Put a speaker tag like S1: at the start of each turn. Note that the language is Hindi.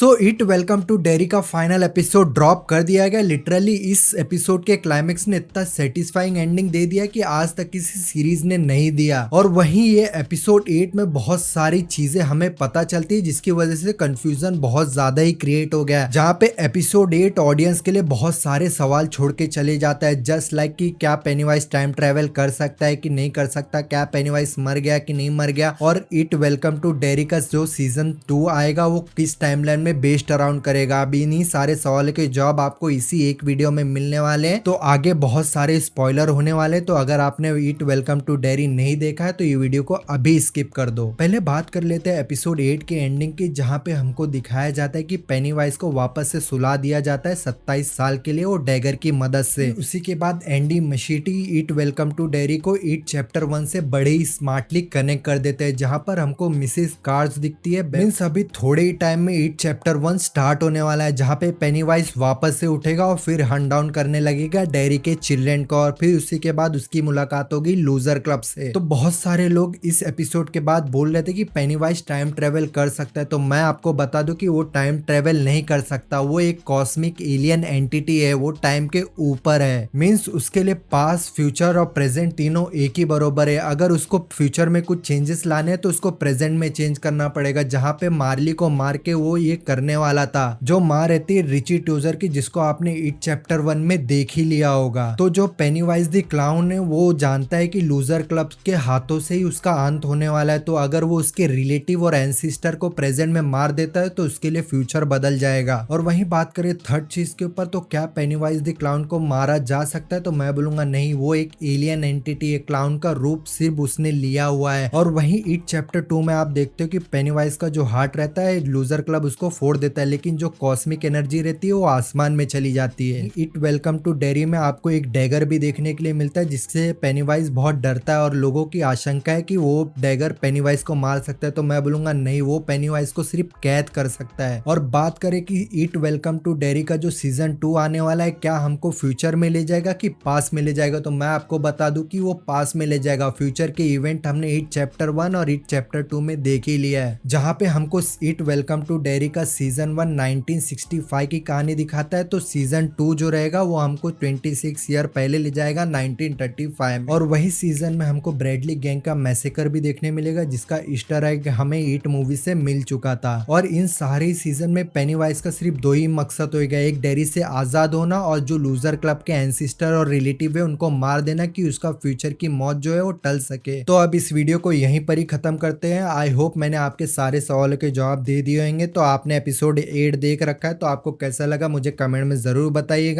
S1: सो इट वेलकम टू डेरी का फाइनल एपिसोड ड्रॉप कर दिया गया। लिटरली इस एपिसोड के क्लाइमेक्स ने इतना सेटिस्फाइंग एंडिंग दे दिया कि आज तक किसी सीरीज ने नहीं दिया। और वहीं ये एपिसोड 8 में बहुत सारी चीजें हमें पता चलती है जिसकी वजह से कंफ्यूजन बहुत ज्यादा ही क्रिएट हो गया, जहाँ पे एपिसोड 8 ऑडियंस के लिए बहुत सारे सवाल छोड़ के चले जाता है। जस्ट लाइक कि क्या पेनीवाइज टाइम ट्रेवल कर सकता है कि नहीं कर सकता, क्या पेनीवाइज मर गया कि नहीं मर गया, और इट वेलकम टू डेरी का जो सीजन 2 आएगा वो किस टाइमलाइन में बेस्ड अराउंड करेगा। अभी इन्हीं सारे सवालों के जवाब आपको इसी एक वीडियो में मिलने वाले हैं। तो आगे बहुत सारे स्पॉइलर होने वाले, तो अगर आपने इट वेलकम टू डेरी नहीं देखा है तो ये वीडियो को अभी स्किप कर दो। पहले बात कर लेते हैं एपिसोड 8 की एंडिंग की, जहां पे हमको दिखाया जाता है कि पेनीवाइज को वापस से सुला दिया जाता है 27 साल के लिए वो डैगर की मदद से। उसी के बाद एंडी मशीटी इट वेलकम टू डेरी को इट चैप्टर 1 से बड़े ही स्मार्टली कनेक्ट कर देते हैं, जहां पर हमको मिसेस कार्स दिखती है। मींस अभी थोड़े ही टाइम में इट चैप्टर 1 स्टार्ट होने वाला है, जहां पे पेनीवाइज वापस से उठेगा और फिर हंट डाउन करने लगेगा डेरी के चिल्ड्रेन को, और फिर उसी के बाद उसकी मुलाकात होगी लूजर क्लब से। तो बहुत सारे लोग इस एपिसोड के बाद बोल रहे थे कि पेनीवाइज टाइम ट्रेवल कर सकता है, तो मैं आपको बता दूं कि वो टाइम ट्रेवल नहीं कर सकता। वो एक कॉस्मिक एलियन एंटिटी है, वो टाइम के ऊपर है। मींस उसके लिए पास्ट, फ्यूचर और प्रेजेंट तीनों एक ही बराबर है। अगर उसको फ्यूचर में कुछ चेंजेस लाने हैं तो उसको प्रेजेंट में चेंज करना पड़ेगा, जहां पे मार्ली को मार के वो ये करने वाला था। जो माँ रहती है रिची टोजर की, जिसको आपने इट चैप्टर 1 में देख ही लिया होगा। तो जो पेनीवाइज द क्लाउन है वो जानता है कि लूजर क्लब के हाथों से ही उसका अंत होने वाला है, तो अगर वो उसके रिलेटिव और एंसिस्टर को प्रेजेंट में मार देता है तो उसके लिए फ्यूचर बदल जाएगा। और वहीं बात करें थर्ड चीज के ऊपर, तो क्या पेनीवाइज द क्लाउन को मारा जा सकता है, तो मैं बोलूंगा नहीं। वो एक एलियन एंटिटी है, क्लाउन का रूप सिर्फ उसने लिया हुआ है। और वहीं इट चैप्टर 2 में आप देखते हो कि पेनीवाइज का जो हार्ट रहता है लूजर क्लब उसको फोड़ देता है, लेकिन जो कॉस्मिक एनर्जी रहती है वो आसमान में चली जाती है। इट वेलकम टू डेरी में आपको एक डैगर भी देखने के लिए मिलता है, जिससे पेनीवाइज बहुत डरता है और लोगों की आशंका है कि वो डैगर पेनीवाइज को मार सकता है। तो मैं बोलूंगा नहीं, वो पेनीवाइज को सिर्फ कैद कर सकता है। और बात करें कि इट वेलकम टू डेरी का जो सीजन 2 आने वाला है, क्या हमको फ्यूचर में ले जाएगा कि पास में ले जाएगा, तो मैं आपको बता दूं कि वो पास में ले जाएगा। फ्यूचर के इवेंट हमने इट चैप्टर 1 और इट चैप्टर 2 में देख ही लिया है, जहां पे हमको इट वेलकम टू डेरी का सीजन 1 1965 की कहानी दिखाता है, तो सीजन 2 जो रहेगा वो हमको 26 ईयर पहले ले जाएगा 1935 में। और वही सीजन में हमको ब्रैडली गैंग का मैसेकर भी देखने मिलेगा, जिसका ईस्टर एग हमें इट मूवी से मिल चुका था। और इन सारे सीजन में पेनीवाइज का सिर्फ दो ही मकसद होगा, एक डेरी से आजाद होना और जो लूजर क्लब के एंसिस्टर और रिलेटिव है उनको मार देना, कि उसका फ्यूचर की मौत जो है वो टल सके। तो अब इस वीडियो को यहीं पर ही खत्म करते हैं। आई होप मैंने आपके सारे सवालों के जवाब दे दिए होंगे। तो आपने एपिसोड 8 देख रखा है, तो आपको कैसा लगा मुझे कमेंट में जरूर बताइएगा।